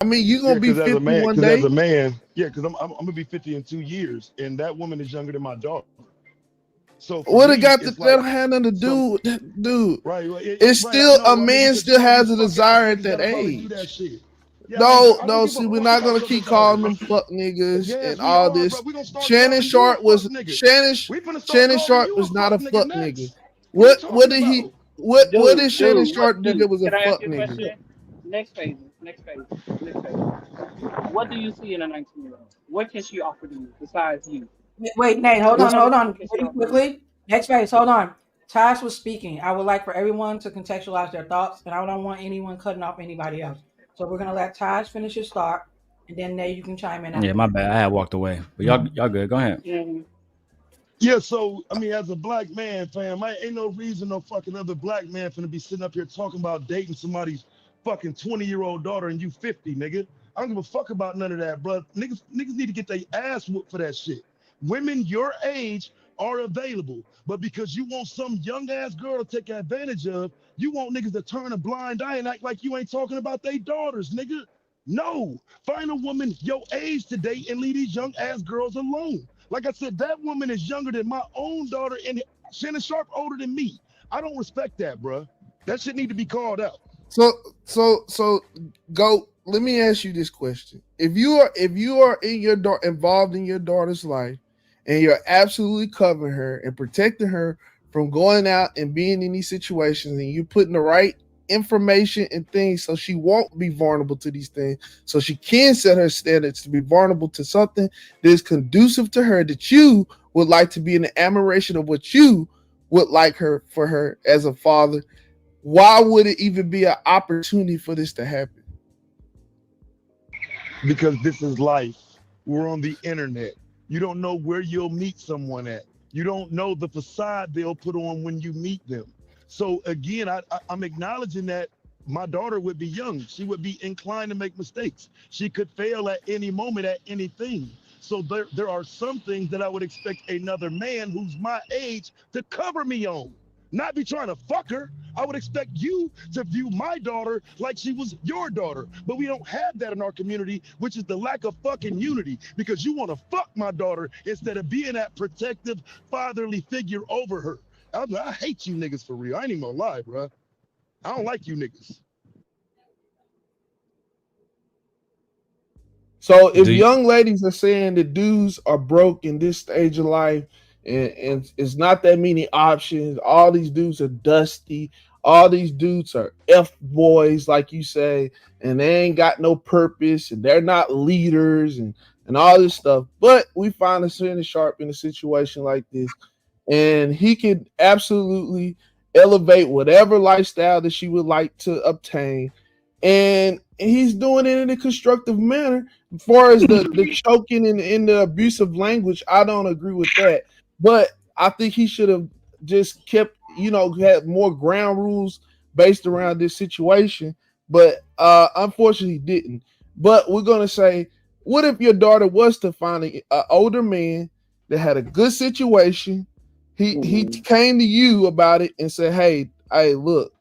I mean, you gonna be 50 one Because as day. a man, yeah, because I'm gonna be 50 in 2 years, and that woman is younger than my daughter. So for What it me, got to it's that like had nothing to some do with that, dude? right, It's right. I still a know. I mean, man because you still want to be has a fucking ass desire at niggas that that'll probably do that age. shit. Yeah, No, I don't no. give a See, we're who not got gonna your keep desire. calling them fuck niggas Yes, and we all are, bro. this. We gonna start Shannon calling you a Sharp fuck was nigga. Shannon. We finna start Shannon calling Sharp you a was not fuck a nigga fuck nigga. next. What are you What talking did he? about? What did Shannon What Sharp do that do? was a Can I ask fuck you a nigga? question? Next phase. Next phase. Next phase. What do you see in a 19-year-old? What can she offer to you besides you? Wait, Nate, hold What's on, hold What on. can she Really offer you? quickly. Next phase, hold on. Tash was speaking. I would like for everyone to contextualize their thoughts, and I don't want anyone cutting off anybody else. So we're gonna let Tash finish his thought, and then Nate, you can chime in Yeah, after my that. bad. I had walked away, but y'all good. Go ahead. Mm-hmm. Yeah, so I mean, as a black man, fam, I ain't no reason no fucking other black man finna be sitting up here talking about dating somebody's fucking 20-year-old daughter and you 50, nigga. I don't give a fuck about none of that, bro. Niggas need to get their ass whooped for that shit. Women your age are available, but because you want some young ass girl to take advantage of, you want niggas to turn a blind eye and act like you ain't talking about their daughters, nigga. No, find a woman your age today and leave these young ass girls alone. Like I said, that woman is younger than my own daughter, and Shannon Sharpe older than me. I don't respect that, bro. That shit need to be called out. So so go. Let me ask you this question: If you are in your involved in your daughter's life, and you're absolutely covering her and protecting her from going out and being in these situations, and you putting the right information and things so she won't be vulnerable to these things, so she can set her standards to be vulnerable to something that is conducive to her that you would like to be in the admiration of what you would like her for her as a father, why would it even be an opportunity for this to happen? Because this is life. We're on the internet. You don't know where you'll meet someone at. You don't know the facade they'll put on when you meet them. So again, I'm acknowledging that my daughter would be young. She would be inclined to make mistakes. She could fail at any moment at anything. So there are some things that I would expect another man who's my age to cover me on. Not be trying to fuck her. I would expect you to view my daughter like she was your daughter. But we don't have that in our community, which is the lack of fucking unity because you want to fuck my daughter instead of being that protective fatherly figure over her. I hate you niggas for real. I ain't even gonna lie, bro. I don't like you niggas. So if Do you, young ladies are saying that dudes are broke in this stage of life and it's not that many options, all these dudes are dusty, all these dudes are F boys, like you say, and they ain't got no purpose and they're not leaders and all this stuff. But we find a Shannon Sharp in a situation like this, and he could absolutely elevate whatever lifestyle that she would like to obtain. And he's doing it in a constructive manner. As far as the choking and in the abusive language, I don't agree with that. But I think he should have just kept, had more ground rules based around this situation. But unfortunately, he didn't. But we're gonna say, what if your daughter was to find an older man that had a good situation? He Mm-hmm. came to you about it and said, hey, look,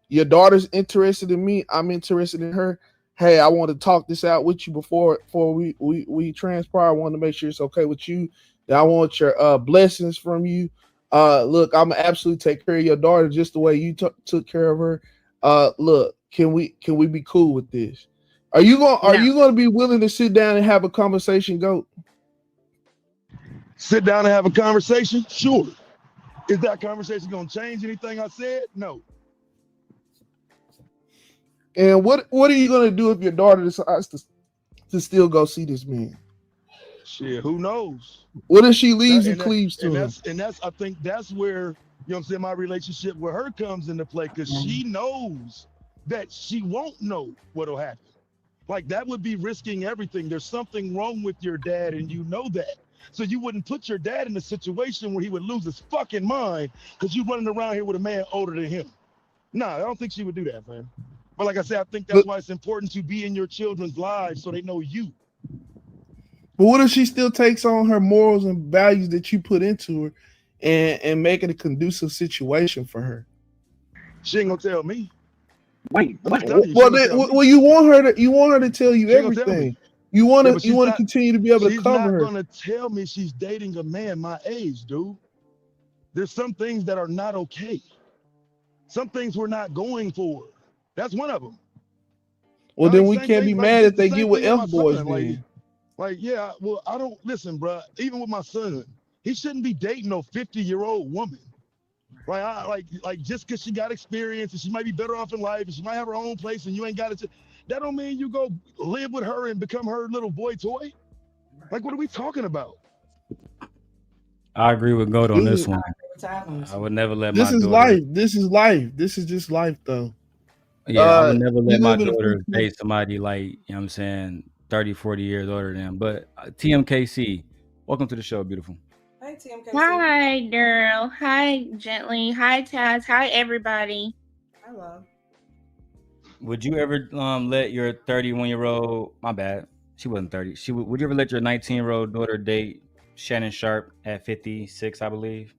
your daughter's interested in me. I'm interested in her. Hey, I want to talk this out with you before we transpire. I want to make sure it's okay with you. That I want your blessings from you. Look, I'm gonna absolutely take care of your daughter just the way you took care of her. Look, can we be cool with this? Are Now, you gonna be willing to sit down and have a conversation, Go? Sit down and have a conversation? Sure. Is that conversation gonna change anything I said? No. And what are you gonna do if your daughter decides to still go see this man? Shit, who knows? What if she That leaves and and that cleaves to and him? that's I think that's where I'm saying my relationship with her comes into play because she knows that she won't know what'll happen. Like that would be risking everything. There's something wrong with your dad, and you know that. So you wouldn't put your dad in a situation where he would lose his fucking mind because you running around here with a man older than him. Nah, I don't think she would do that, man. But like I said, I think that's But why it's important to be in your children's lives so they know you. but what if she still takes on her morals and values that you put into her and make it a conducive situation for her? She ain't gonna tell me. Wait, I'm what? just telling you. She gonna tell me. Well, you want her to tell you She gonna tell everything. me. You want Yeah, to but she's not. continue to be able to She's cover not her. gonna tell me she's dating a man my age, dude. There's some things that are not okay. Some things we're not going for. That's one of them. Well, then Like we same can't be thing, like mad just if the they same get with thing with F my boys. son. Then Yeah. Well, I don't listen, bro. Even with my son, he shouldn't be dating no 50-year-old woman. Like just because she got experience and she might be better off in life and she might have her own place and you ain't got it. That don't mean you go live with her and become her little boy toy. Like, what are we talking about? I agree with Goat on this one. This I would never let this my is daughter. life. This is life. This is just life, though. Yeah, I would never We let my live in a free daughter date somebody like, you know what I'm saying, 30, 40 years older than them. But TMKC, welcome to the show, beautiful. Hey, TMKC. Hi, Darrel. Hi, Gently. Hi, Taz. Hi, everybody. Hello. Would you ever let your 31-year-old, my bad, she wasn't 30. Would you ever let your 19-year-old daughter date Shannon Sharpe at 56, I believe?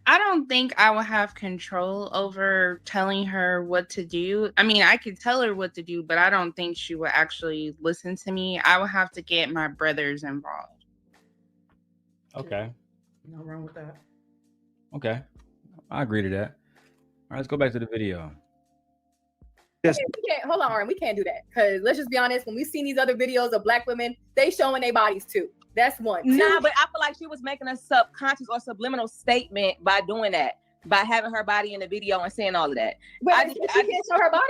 I don't think I will have control over telling her what to do. I mean, I could tell her what to do, but I don't think she will actually listen to me. I will have to get my brothers involved. Okay. No wrong with that. Okay. I agree to that. All right, let's go back to the video. Okay, hold on, Aaron. We can't do that because let's just be honest. When we seen these other videos of black women, they showing their bodies too. That's one. Nah, but I feel like she was making a subconscious or subliminal statement by doing that, by having her body in the video and saying all of that. Wait, I can't show her body.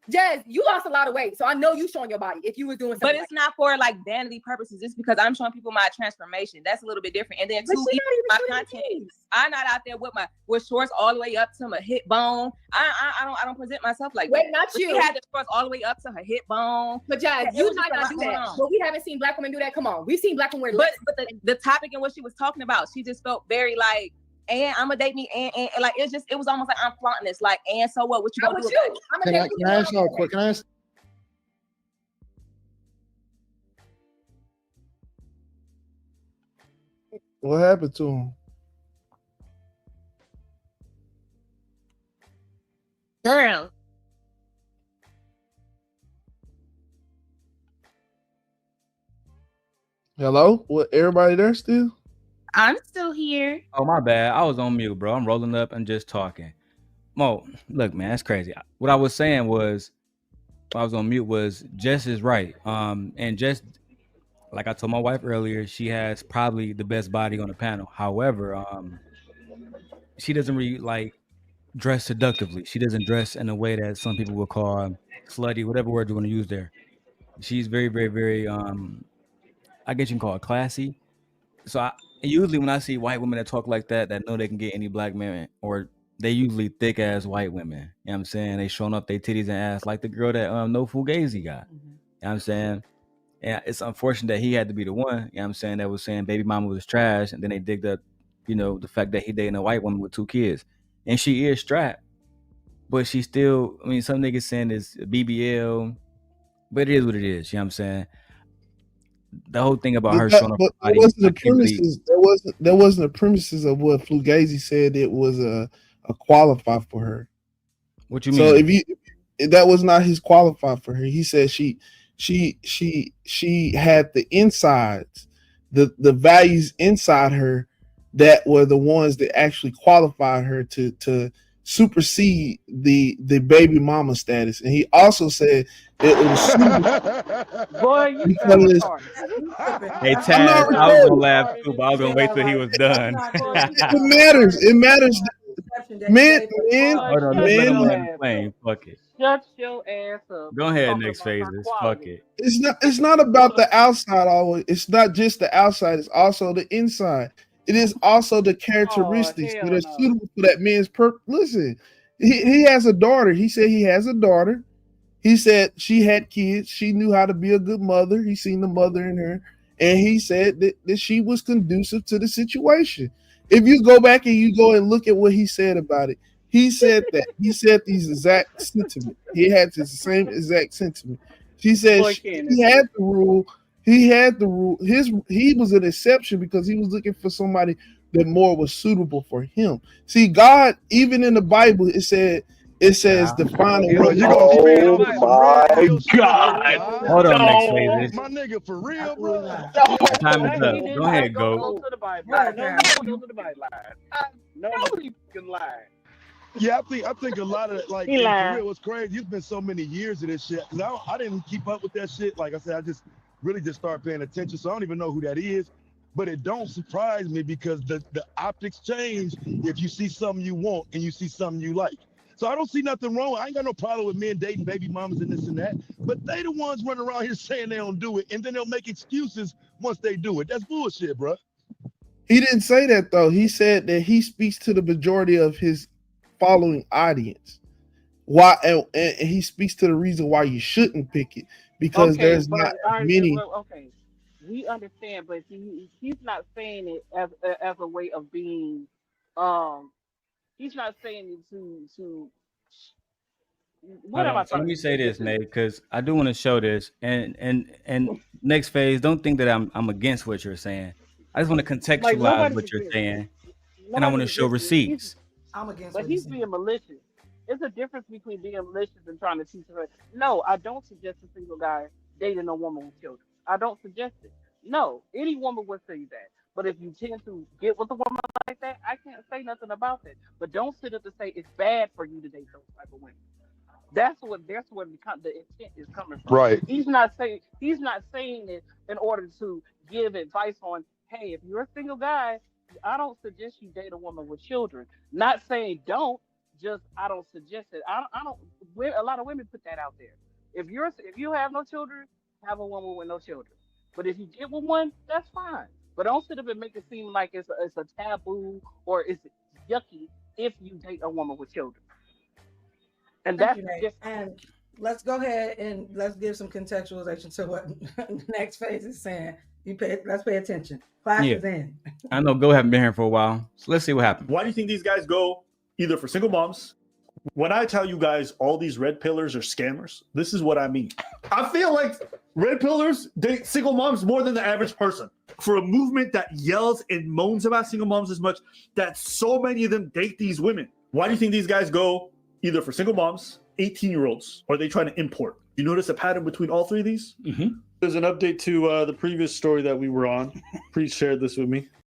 Jazz, you lost a lot of weight, so I know you showing your body if you was doing something. But it's not for like vanity purposes. It's because I'm showing people my transformation. That's a little bit different. And then two, my content. I'm not out there with shorts all the way up to my hip bone. I don't present myself like that. Wait, not you. She had the shorts all the way up to her hip bone. But Jazz, you might not do that. But we haven't seen black women do that. Come on, we've seen black women wear. But the topic and what she was talking about, she just felt very like. And I'm gonna date me, and like it was almost like I'm flaunting this, like, and so what? What you gonna do? Can I ask y'all a quick? Can I ask? What happened to him? Girl. Hello? What? Everybody there still? I'm still here. Oh, my bad. I was on mute, bro. I'm rolling up and just talking. Mo, look, man, that's crazy. What I was saying was, I was on mute was Jess is right. And Jess, like I told my wife earlier, she has probably the best body on the panel. However, she doesn't really like dress seductively. She doesn't dress in a way that some people would call slutty, whatever word you want to use there. She's very, very, very, I guess you can call it classy. So usually when I see white women that talk like that know they can get any black man, or they usually thick ass white women. You know what I'm saying? They showing up their titties and ass like the girl that No Fugazi got. You know what I'm saying? And it's unfortunate that he had to be the one, you know what I'm saying, that was saying baby mama was trash, and then they digged up, the fact that he dating a white woman with 2 kids. And she is strapped. But she still, I mean, some niggas saying it's BBL, but it is what it is, you know what I'm saying? The whole thing about her showing up, but body, wasn't the premises. There wasn't the premises of what Fugazi said. It was a qualifier for her. What you mean? So if that was not his qualifier for her. He said she had the insides, the values inside her that were the ones that actually qualified her to supersede the baby mama status. And he also said that it was boy, you Hey Taz, I was gonna laugh too, but I was gonna wait till he was done. It matters. Man, hold on, let's let him land the plane. Fuck it. Shut your ass up. Go ahead, next phases. Fuck it. It's not about the outside always. It's not just the outside, it's also the inside. It is also the characteristics that are suitable for that man's purpose. Listen, he has a daughter. He said he has a daughter. He said she had kids. She knew how to be a good mother. He seen the mother in her. And he said that she was conducive to the situation. If you go back and you go and look at what he said about it, he said that. He said these exact sentiments. He had the same exact sentiment. She said he had the rule. He had the rule. He was an exception because he was looking for somebody that more was suitable for him. See, God, even in the Bible, it says define a Bro, woman. you gonna spin off Oh some red my pill shit on God. me, huh? Hold on, next No. phases. My nigga, for real, Absolutely bro? not. Time is He up. did Go not ahead, go go. to the Bible. Right, No, Travis. go to the Bible. No, you can lie. Yeah, I think a lot of that, like, He and for lied. real, it's crazy. It's been so many years of this shit. 'Cause I didn't keep up with that shit. Like I said, I just really just started paying attention. So I don't even know who that is. But it don't surprise me because the optics change if you see something you want and you see something you like. So I don't see nothing wrong. I ain't got no problem with men dating baby mamas and this and that. But they the ones running around here saying they don't do it, and then they'll make excuses once they do it. That's bullshit, bro. He didn't say that though. He said that he speaks to the majority of his following audience. Why and he speaks to the reason why you shouldn't pick it because Okay, there's but not many. okay, we understand, but he's not saying it as a way of being, um, he's not saying it to. What Hold am I on. So trying let to me say say? this, Nate, because I do want to show this. And next phase, don't think that I'm against what you're saying. I just want to Like contextualize nobody's what you're against it. saying, and I want to Nobody's show against it. receipts. I'm against But what he's he's saying. being malicious. It's a difference between being malicious and trying to teach her. No, I don't suggest a single guy dating a woman with children. I don't suggest it. No, any woman would say that. But if you tend to get with a woman like that, I can't say nothing about that. But don't sit up to say it's bad for you to date those type of women. That's where the intent is coming from. Right. He's not saying it in order to give advice on, hey, if you're a single guy, I don't suggest you date a woman with children. Not saying don't, just I don't suggest it. I don't. A lot of women put that out there. If you have no children, have a woman with no children. But if you get with one, that's fine. But don't sit up and make it seem like it's a taboo or it's yucky if you date a woman with children. And Thank that's you, the Nate. difference. And let's go ahead and let's give some contextualization to what next phase is saying. Let's pay attention. Class Yeah. is in. I know Go haven't been here for a while, so let's see what happens. Why do you think these guys go either for single moms? When I tell you guys all these red pillars are scammers, this is what I mean. I feel like red pillars date single moms more than the average person. For a movement that yells and moans about single moms as much, that so many of them date these women. Why do you think these guys go either for single moms, 18-year-olds, or are they trying to import? You notice a pattern between all three of these? Mm-hmm. There's an update to the previous story that we were on. Preet shared this with me.